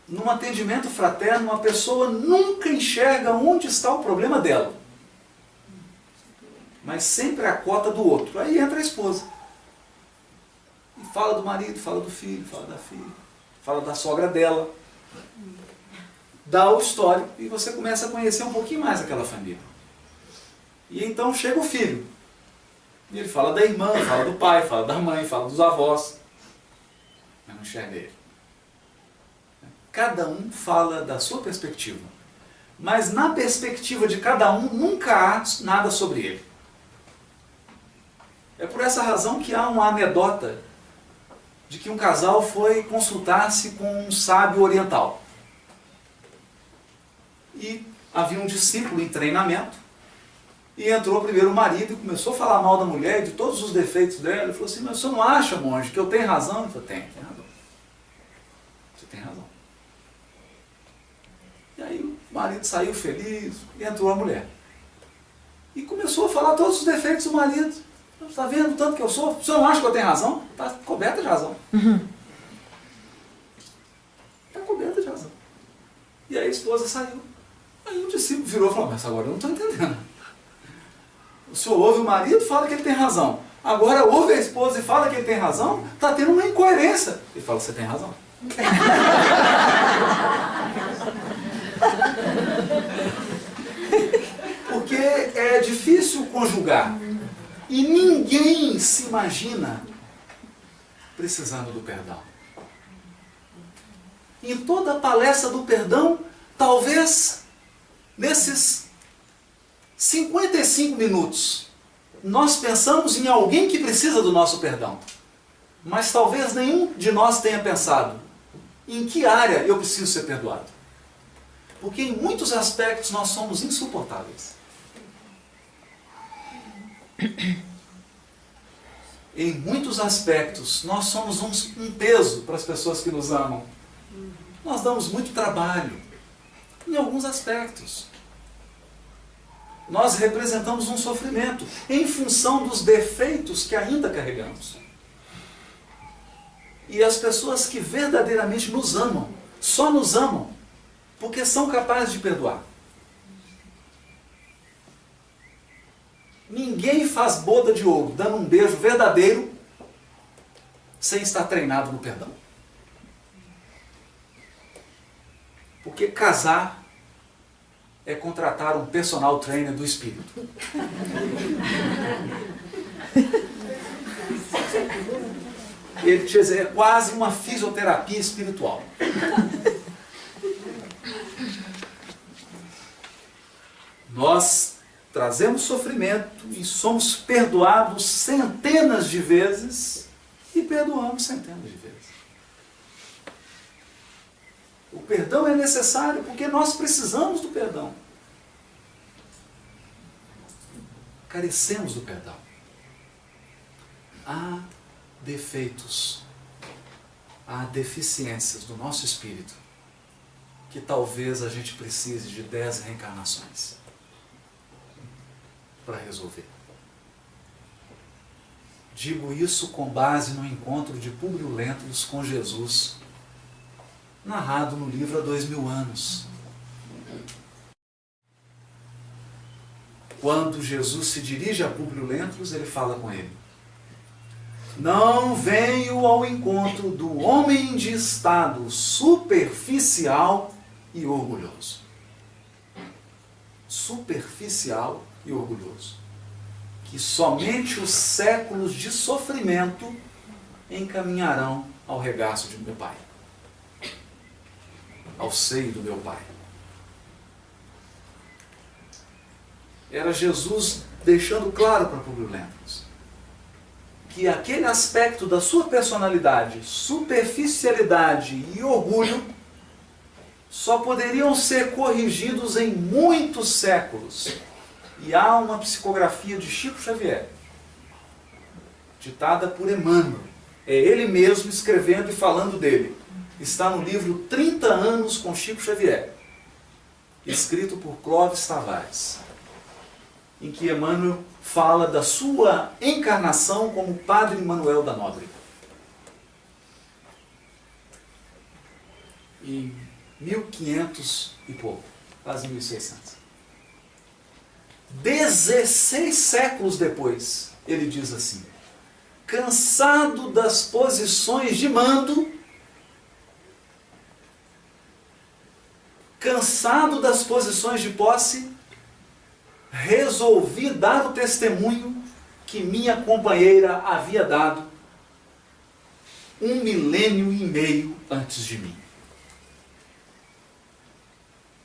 Num atendimento fraterno, uma pessoa nunca enxerga onde está o problema dela. Mas sempre a cota do outro. Aí entra a esposa. E fala do marido, fala do filho, fala da filha, fala da sogra dela. Dá o histórico e você começa a conhecer um pouquinho mais aquela família. E então chega o filho. E ele fala da irmã, fala do pai, fala da mãe, fala dos avós. Mas não enxerga ele. Cada um fala da sua perspectiva. Mas na perspectiva de cada um nunca há nada sobre ele. É por essa razão que há uma anedota de que um casal foi consultar-se com um sábio oriental. E havia um discípulo em treinamento, e entrou primeiro o marido e começou a falar mal da mulher e de todos os defeitos dela. Ele falou assim, mas você não acha, monge, que eu tenho razão? Ele falou, tem razão. Você tem razão. E aí o marido saiu feliz e entrou a mulher. E começou a falar todos os defeitos do marido. Você está vendo o tanto que eu sou? Você não acha que eu tenho razão? Está coberta de razão. Está coberta de razão. E aí a esposa saiu. Aí o discípulo virou e falou, mas agora eu não estou entendendo. O senhor ouve o marido e fala que ele tem razão. Agora ouve a esposa e fala que ele tem razão? Está tendo uma incoerência. Ele fala, você tem razão. Porque é difícil conjugar. E ninguém se imagina precisando do perdão. Em toda a palestra do perdão, talvez nesses 55 minutos, nós pensamos em alguém que precisa do nosso perdão. Mas talvez nenhum de nós tenha pensado em que área eu preciso ser perdoado. Porque em muitos aspectos nós somos insuportáveis. Em muitos aspectos nós somos um peso para as pessoas que nos amam. Nós damos muito trabalho. Em alguns aspectos. Nós representamos um sofrimento em função dos defeitos que ainda carregamos. E as pessoas que verdadeiramente nos amam, só nos amam, porque são capazes de perdoar. Ninguém faz boda de ouro, dando um beijo verdadeiro, sem estar treinado no perdão. Porque casar é contratar um personal trainer do espírito. Ele te dizer, é quase uma fisioterapia espiritual. Nós trazemos sofrimento e somos perdoados centenas de vezes e perdoamos centenas de vezes. O perdão é necessário porque nós precisamos do perdão. Carecemos do perdão. Há defeitos, há deficiências do nosso espírito que talvez a gente precise de 10 reencarnações para resolver. Digo isso com base no encontro de Públio Lentulus com Jesus narrado no livro há 2000 anos. Quando Jesus se dirige a Públio Lentulus, ele fala com ele: não venho ao encontro do homem de estado superficial e orgulhoso. Superficial e orgulhoso. Que somente os séculos de sofrimento encaminharão ao regaço de meu Pai, ao seio do meu Pai. Era Jesus deixando claro para Públio Lentulus que aquele aspecto da sua personalidade, superficialidade e orgulho, só poderiam ser corrigidos em muitos séculos. E há uma psicografia de Chico Xavier, ditada por Emmanuel. É ele mesmo escrevendo e falando dele. Está no livro 30 anos com Chico Xavier, escrito por Clóvis Tavares, em que Emmanuel fala da sua encarnação como Padre Manuel da Nóbrega. Em 1500 e pouco, quase 1600. 16 séculos depois, ele diz assim: cansado das posições de mando, cansado das posições de posse, resolvi dar o testemunho que minha companheira havia dado 1 milênio e meio antes de mim.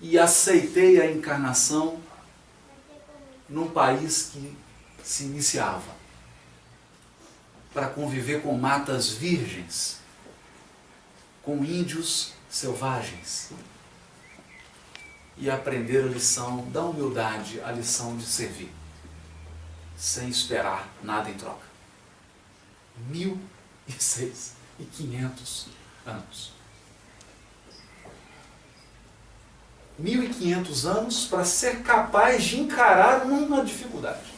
E aceitei a encarnação num país que se iniciava, para conviver com matas virgens, com índios selvagens, e aprender a lição da humildade, a lição de servir, sem esperar nada em troca. 1.500 anos. 1.500 anos para ser capaz de encarar uma dificuldade.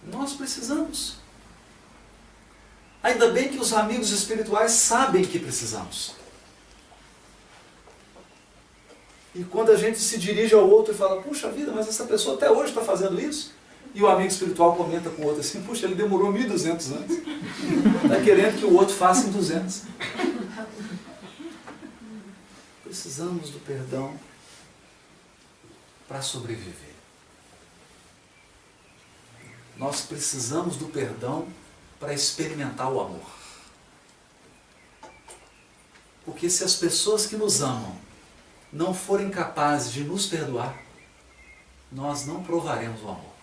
Nós precisamos. Ainda bem que os amigos espirituais sabem que precisamos. E quando a gente se dirige ao outro e fala: puxa vida, mas essa pessoa até hoje está fazendo isso? E o amigo espiritual comenta com o outro assim: puxa, ele demorou 1.200 anos. Está querendo que o outro faça em 200. Precisamos do perdão para sobreviver. Nós precisamos do perdão para experimentar o amor. Porque se as pessoas que nos amam não forem capazes de nos perdoar, nós não provaremos o amor.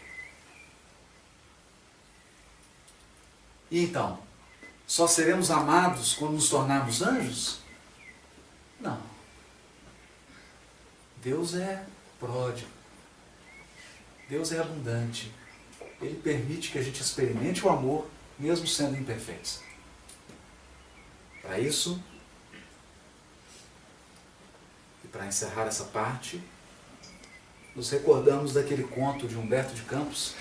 E então, só seremos amados quando nos tornarmos anjos? Não. Deus é pródigo. Deus é abundante. Ele permite que a gente experimente o amor, mesmo sendo imperfeitos. Para isso, e para encerrar essa parte, nos recordamos daquele conto de Humberto de Campos,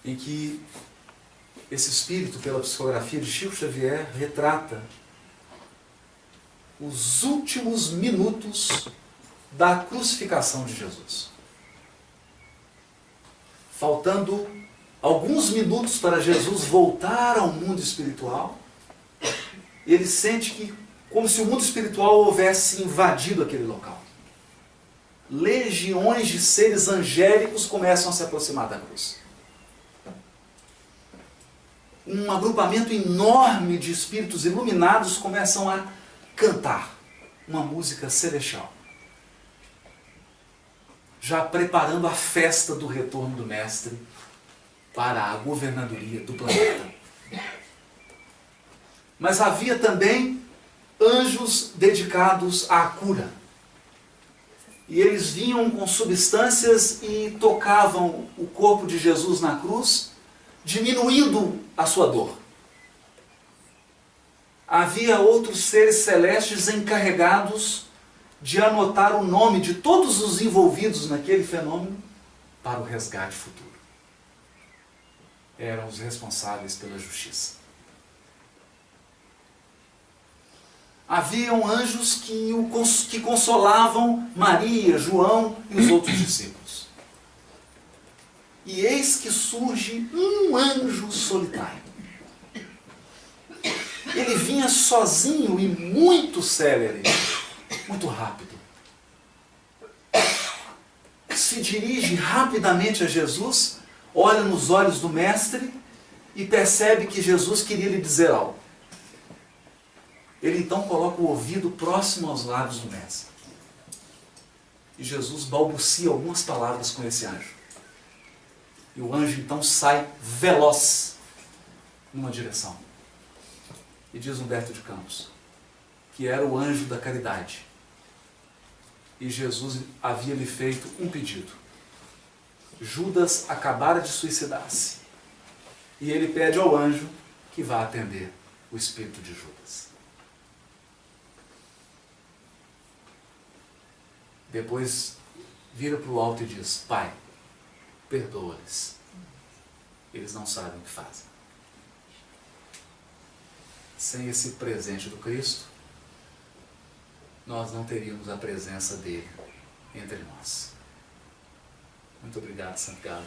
em que esse espírito, pela psicografia de Chico Xavier, retrata os últimos minutos da crucificação de Jesus. Faltando alguns minutos para Jesus voltar ao mundo espiritual, ele sente que, como se o mundo espiritual houvesse invadido aquele local. Legiões de seres angélicos começam a se aproximar da cruz. Um agrupamento enorme de espíritos iluminados começam a cantar uma música celestial, já preparando a festa do retorno do Mestre para a governadoria do planeta. Mas havia também anjos dedicados à cura. E eles vinham com substâncias e tocavam o corpo de Jesus na cruz, diminuindo a sua dor. Havia outros seres celestes encarregados de anotar o nome de todos os envolvidos naquele fenômeno para o resgate futuro. Eram os responsáveis pela justiça. haviam anjos que consolavam Maria, João e os outros discípulos. E eis que surge um anjo solitário. Ele vinha sozinho e muito célere, muito rápido. Se dirige rapidamente a Jesus, olha nos olhos do mestre e percebe que Jesus queria lhe dizer algo. Ele então coloca o ouvido próximo aos lábios do mestre. E Jesus balbucia algumas palavras com esse anjo. E o anjo então sai veloz numa direção. E diz Humberto de Campos que era o anjo da caridade. E Jesus havia lhe feito um pedido. Judas acabara de suicidar-se. E ele pede ao anjo que vá atender o espírito de Judas. Depois vira para o alto e diz: Pai, perdoa-lhes. Eles não sabem o que fazem. Sem esse presente do Cristo, nós não teríamos a presença dele entre nós. Muito obrigado, Santiago.